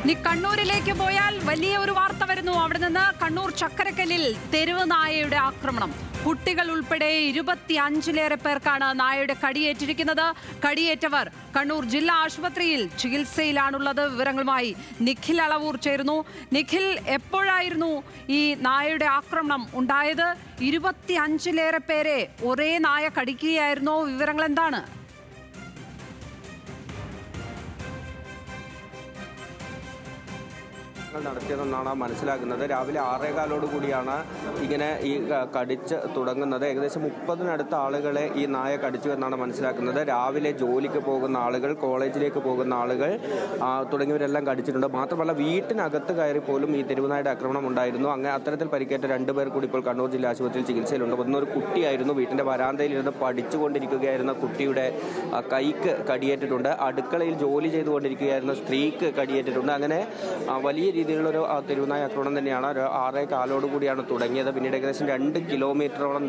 ഇനി കണ്ണൂരിലേക്ക് പോയാൽ വലിയ ഒരു വാർത്ത വരുന്നു. അവിടെ നിന്ന് കണ്ണൂർ ചക്കരക്കല്ലിൽ തെരുവ് നായയുടെ ആക്രമണം. കുട്ടികൾ ഉൾപ്പെടെ 25-ലേറെ പേർക്കാണ് നായയുടെ കടിയേറ്റിരിക്കുന്നത്. കടിയേറ്റവർ കണ്ണൂർ ജില്ലാ ആശുപത്രിയിൽ ചികിത്സയിലാണുള്ളത്. വിവരങ്ങളുമായി നിഖിൽ അളവൂർ ചേരുന്നു. നിഖിൽ, എപ്പോഴായിരുന്നു ഈ നായയുടെ ആക്രമണം ഉണ്ടായത്? 25-ലേറെ പേരെ ഒരേ നായ കടിക്കുകയായിരുന്നോ? വിവരങ്ങൾ എന്താണ്? നടത്തിയതെന്നാണ് മനസ്സിലാക്കുന്നത്. രാവിലെ 6:15 കൂടിയാണ് ഇങ്ങനെ ഈ കടിച്ച് തുടങ്ങുന്നത്. ഏകദേശം 30-നടുത്ത ആളുകളെ ഈ നായ കടിച്ചു എന്നാണ് മനസ്സിലാക്കുന്നത്. രാവിലെ ജോലിക്ക് പോകുന്ന ആളുകൾ, കോളേജിലേക്ക് പോകുന്ന ആളുകൾ തുടങ്ങിയവരെല്ലാം കടിച്ചിട്ടുണ്ട്. മാത്രമല്ല വീട്ടിനകത്ത് കയറി പോലും ഈ തെരുവുനായുടെ ആക്രമണം ഉണ്ടായിരുന്നു. അങ്ങനെ അത്തരത്തിൽ പരിക്കേറ്റ 2 പേർ കൂടി ഇപ്പോൾ കണ്ണൂർ ജില്ലാ ആശുപത്രിയിൽ ചികിത്സയിലുണ്ട്. ഒന്നൊരു കുട്ടിയായിരുന്നു. വീട്ടിന്റെ വരാന്തയിലിരുന്ന് പഠിച്ചുകൊണ്ടിരിക്കുകയായിരുന്ന കുട്ടിയുടെ കൈക്ക് കടിയേറ്റിട്ടുണ്ട്. അടുക്കളയിൽ ജോലി ചെയ്തുകൊണ്ടിരിക്കുകയായിരുന്ന സ്ത്രീക്ക് കടിയേറ്റിട്ടുണ്ട്. അങ്ങനെ വലിയ രീതിയിലുള്ളൊരു തെരുവുനായ ആക്രമണം തന്നെയാണ്. 6:15 കൂടിയാണ് തുടങ്ങിയത്. പിന്നീട് ഏകദേശം 2 കിലോമീറ്ററോളം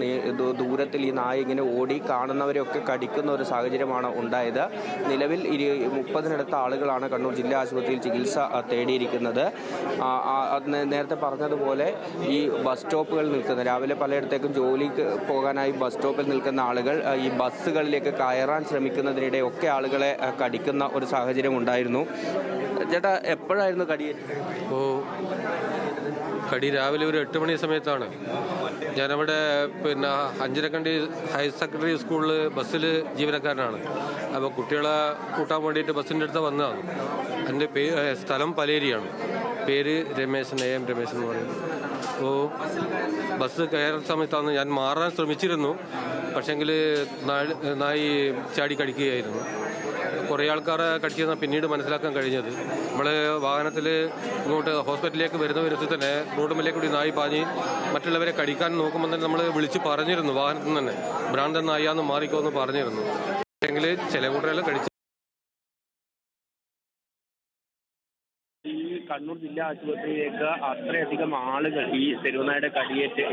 ദൂരത്തിൽ ഈ നായ ഇങ്ങനെ ഓടി കാണുന്നവരെയൊക്കെ കടിക്കുന്ന ഒരു സാഹചര്യമാണ് ഉണ്ടായത്. നിലവിൽ 30-നടുത്ത ആളുകളാണ് കണ്ണൂർ ജില്ലാ ആശുപത്രിയിൽ ചികിത്സ തേടിയിരിക്കുന്നത്. നേരത്തെ പറഞ്ഞതുപോലെ ഈ ബസ് സ്റ്റോപ്പുകൾ നിൽക്കുന്ന, രാവിലെ പലയിടത്തേക്കും ജോലിക്ക് പോകാനായി ബസ് സ്റ്റോപ്പിൽ നിൽക്കുന്ന ആളുകൾ ഈ ബസ്സുകളിലേക്ക് കയറാൻ ശ്രമിക്കുന്നതിനിടെ ഒക്കെ ആളുകളെ കടിക്കുന്ന ഒരു സാഹചര്യം ഉണ്ടായിരുന്നു. ചേട്ടാ, എപ്പോഴായിരുന്നു കടിയേറ്റത്? കടി രാവിലെ ഒരു 8 മണി സമയത്താണ്. ഞാനവിടെ അഞ്ചരക്കണ്ടി ഹയർ സെക്കൻഡറി സ്കൂളിൽ ബസ്സിൽ ജീവനക്കാരനാണ്. അപ്പോൾ കുട്ടികളെ കൂട്ടാൻ വേണ്ടിയിട്ട് ബസ്സിൻ്റെ അടുത്ത് വന്നതാണ്. എൻ്റെ സ്ഥലം പലേരിയാണ്. പേര് രമേശൻ, AM രമേശൻ എന്ന് പറയുന്നത്. അപ്പോൾ ബസ് കയറുന്ന സമയത്താണ് ഞാൻ മാറാൻ ശ്രമിച്ചിരുന്നു. പക്ഷേങ്കിൽ നായി ചാടി കടിക്കുകയായിരുന്നു. കുറേ ആൾക്കാരെ കടിച്ചെന്ന് പിന്നീട് മനസ്സിലാക്കാൻ കഴിഞ്ഞത്. നമ്മൾ വാഹനത്തിൽ ഇങ്ങോട്ട് ഹോസ്പിറ്റലിലേക്ക് വരുന്ന വിധത്തിൽ തന്നെ റോഡുമിലേക്ക് കൂടി നായി പാഞ്ഞ് മറ്റുള്ളവരെ കടിക്കാൻ നോക്കുമ്പോൾ തന്നെ നമ്മൾ വിളിച്ച് പറഞ്ഞിരുന്നു, വാഹനത്തിൽ തന്നെ ഭ്രാന്തൻ നായാന്ന് മാറിക്കോ എന്ന് പറഞ്ഞിരുന്നു. പക്ഷേങ്കിൽ ചില കൂട്ടരെല്ലാം കടിച്ചു. കണ്ണൂർ ജില്ലാ ആശുപത്രിയിലേക്ക് അത്രയധികം ആളുകൾ ഈ തെരുവുനായുടെ കടിയേറ്റ്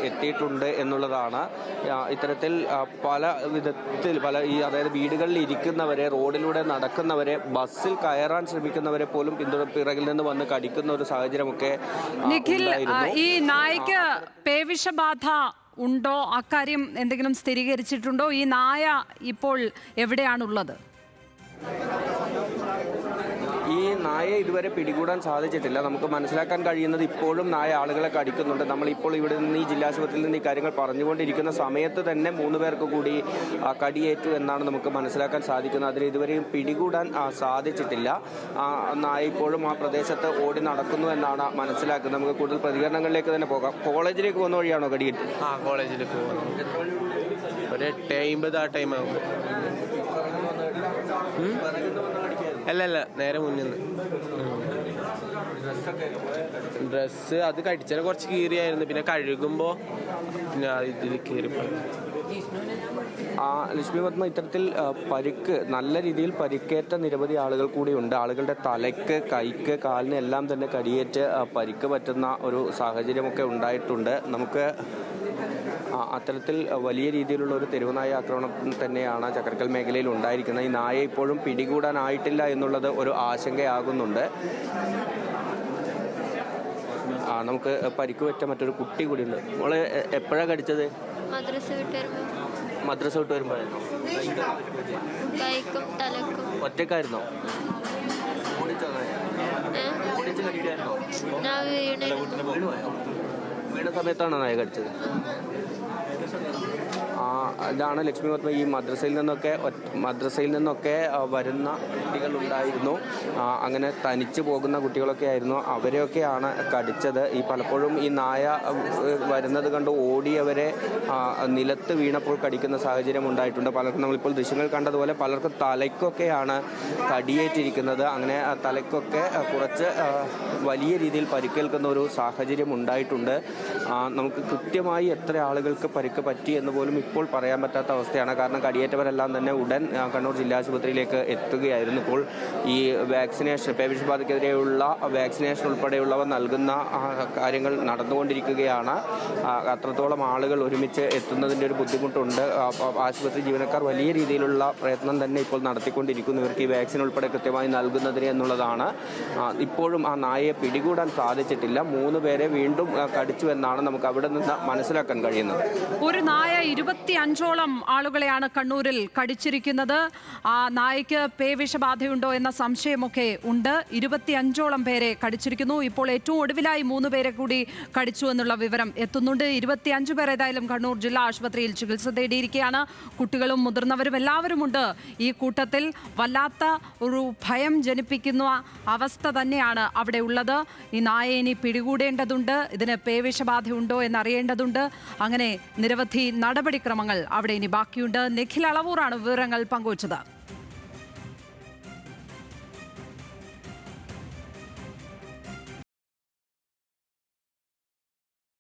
എത്തിയിട്ടുണ്ട് എന്നുള്ളതാണ്. ഇത്തരത്തിൽ പല വിധത്തിൽ അതായത് വീടുകളിൽ ഇരിക്കുന്നവരെ, റോഡിലൂടെ നടക്കുന്നവരെ, ബസ്സിൽ കയറാൻ ശ്രമിക്കുന്നവരെ പോലും പിറകിൽ നിന്ന് വന്ന് കടിക്കുന്ന ഒരു സാഹചര്യമൊക്കെ. നിഖിൽ, ഈ നായ്ക്ക് പേവിഷബാധ ഉണ്ടോ? അക്കാര്യം എന്തെങ്കിലും സ്ഥിരീകരിച്ചിട്ടുണ്ടോ? ഈ നായ ഇപ്പോൾ എവിടെയാണുള്ളത്? ഈ നായയെ ഇതുവരെ പിടികൂടാൻ സാധിച്ചിട്ടില്ല. നമുക്ക് മനസ്സിലാക്കാൻ കഴിയുന്നത് ഇപ്പോഴും നായ ആളുകളെ കടിക്കുന്നുണ്ട്. നമ്മളിപ്പോൾ ഇവിടെ നിന്ന് ഈ ജില്ലാശുപത്രിയിൽ നിന്ന് ഈ കാര്യങ്ങൾ പറഞ്ഞുകൊണ്ടിരിക്കുന്ന സമയത്ത് തന്നെ 3 പേർക്ക് കൂടി കടിയേറ്റു എന്നാണ് നമുക്ക് മനസ്സിലാക്കാൻ സാധിക്കുന്നത്. അതിന് ഇതുവരെയും പിടികൂടാൻ സാധിച്ചിട്ടില്ല. നായ ഇപ്പോഴും ആ പ്രദേശത്ത് ഓടി നടക്കുന്നു എന്നാണ് മനസ്സിലാക്കുന്നത്. നമുക്ക് കൂടുതൽ പ്രതികരണങ്ങളിലേക്ക് തന്നെ പോകാം. കോളേജിലേക്ക് പോകുന്ന വഴിയാണോ കടിയേറ്റ്? കോളേജിലേക്ക് പോകുന്നു. ഒരു 8:50 ആ ടൈം ആകും. അല്ല, നേരെ മുന്നിൽ നിന്ന്. ഡ്രസ്സ് അത് കടിച്ചാൽ കുറച്ച് കീറിയായിരുന്നു. പിന്നെ കഴുകുമ്പോൾ പിന്നെ ഇതിൽ കീറിപ്പോയി. ലക്ഷ്മി പത്മ, ഇത്തരത്തിൽ നല്ല രീതിയിൽ പരിക്കേറ്റ നിരവധി ആളുകൾ കൂടിയുണ്ട്. ആളുകളുടെ തലയ്ക്ക്, കൈക്ക്, കാലിന് എല്ലാം തന്നെ കടിയേറ്റ് പരിക്ക് പറ്റുന്ന ഒരു സാഹചര്യമൊക്കെ ഉണ്ടായിട്ടുണ്ട്. നമുക്ക് അത്തരത്തിൽ വലിയ രീതിയിലുള്ള ഒരു തെരുവുനായ ആക്രമണം തന്നെയാണ് ചക്കരക്കൽ മേഖലയിൽ ഉണ്ടായിരിക്കുന്നത്. ഈ നായ ഇപ്പോഴും പിടികൂടാനായിട്ടില്ല എന്നുള്ളത് ഒരു ആശങ്കയാകുന്നുണ്ട്. നമുക്ക് പരിക്ക് പറ്റ മറ്റൊരു കുട്ടി കൂടിയുണ്ട്. മോളെ, എപ്പോഴാണ് കടിച്ചത്? മദ്രസ വിട്ട് വരുമ്പോഴായിരുന്നോ? ഒറ്റക്കായിരുന്നോ? വീണ സമയത്താണോ നായ കടിച്ചത്? ഇതാണ് ലക്ഷ്മി പത്മ. ഈ മദ്രസയിൽ നിന്നൊക്കെ വരുന്ന കുട്ടികളുണ്ടായിരുന്നു. അങ്ങനെ തനിച്ച് പോകുന്ന കുട്ടികളൊക്കെ ആയിരുന്നു. അവരെയൊക്കെയാണ് കടിച്ചത്. പലപ്പോഴും ഈ നായ വരുന്നത് കണ്ട് ഓടിയവരെ നിലത്ത് വീണപ്പോൾ കടിക്കുന്ന സാഹചര്യം ഉണ്ടായിട്ടുണ്ട്. പലർക്കും നമ്മളിപ്പോൾ ദൃശ്യങ്ങൾ കണ്ടതുപോലെ പലർക്കും തലയ്ക്കൊക്കെയാണ് കടിയേറ്റിരിക്കുന്നത്. അങ്ങനെ തലയ്ക്കൊക്കെ കുറച്ച് വലിയ രീതിയിൽ പരിക്കേൽക്കുന്ന ഒരു സാഹചര്യം ഉണ്ടായിട്ടുണ്ട്. നമുക്ക് കൃത്യമായി എത്ര ആളുകൾക്ക് പരിക്ക് പറ്റി എന്ന് പോലും ഇപ്പോൾ പറയാൻ പറ്റാത്ത അവസ്ഥയാണ്. കാരണം കടിയേറ്റവരെല്ലാം തന്നെ ഉടൻ കണ്ണൂർ ജില്ലാ ആശുപത്രിയിലേക്ക് എത്തുകയായിരുന്നു. ഇപ്പോൾ ഈ വാക്സിനേഷൻ, പേവിഷബാധയ്ക്കെതിരെയുള്ള വാക്സിനേഷൻ ഉൾപ്പെടെയുള്ളവ നൽകുന്ന കാര്യങ്ങൾ നടന്നുകൊണ്ടിരിക്കുകയാണ്. അത്രത്തോളം ആളുകൾ ഒരുമിച്ച് എത്തുന്നതിൻ്റെ ഒരു ബുദ്ധിമുട്ടുണ്ട്. ആശുപത്രി ജീവനക്കാർ വലിയ രീതിയിലുള്ള പ്രയത്നം തന്നെ ഇപ്പോൾ നടത്തിക്കൊണ്ടിരിക്കുന്നു ഇവർക്ക് ഈ വാക്സിൻ ഉൾപ്പെടെ കൃത്യമായി നൽകുന്നതിന് എന്നുള്ളതാണ്. ഇപ്പോഴും ആ നായയെ പിടികൂടാൻ സാധിച്ചിട്ടില്ല. 3 പേരെ വീണ്ടും കടിച്ചു എന്നാണ് നമുക്ക് അവിടെ നിന്ന് മനസ്സിലാക്കാൻ കഴിയുന്നത്. ഒരു നായ 25ഓളം ആളുകളെയാണ് കണ്ണൂരിൽ കടിച്ചിരിക്കുന്നത്. ആ നായയ്ക്ക് പേവിഷബാധയുണ്ടോ എന്ന സംശയമൊക്കെ ഉണ്ട്. 25ഓളം പേരെ കടിച്ചിരിക്കുന്നു. ഇപ്പോൾ ഏറ്റവും ഒടുവിലായി 3 പേരെ കൂടി കടിച്ചു എന്നുള്ള വിവരം എത്തുന്നുണ്ട്. 25 പേർ ഏതായാലും കണ്ണൂർ ജില്ലാ ആശുപത്രിയിൽ ചികിത്സ തേടിയിരിക്കുകയാണ്. കുട്ടികളും മുതിർന്നവരും എല്ലാവരുമുണ്ട് ഈ കൂട്ടത്തിൽ. വല്ലാത്ത ഒരു ഭയം ജനിപ്പിക്കുന്ന അവസ്ഥ തന്നെയാണ് അവിടെ ഉള്ളത്. ഈ നായയെ ഇനി പിടികൂടേണ്ടതുണ്ട്. ഇതിന് പേവിഷബാധയുണ്ടോ എന്നറിയേണ്ടതുണ്ട്. അങ്ങനെ നിരവധി നടപടിക്രമങ്ങൾ അവിടെ ഇനി ബാക്കിയുണ്ട്. നിഖിൽ അളവൂറാണ് വിവരങ്ങൾ പങ്കുവച്ചത്.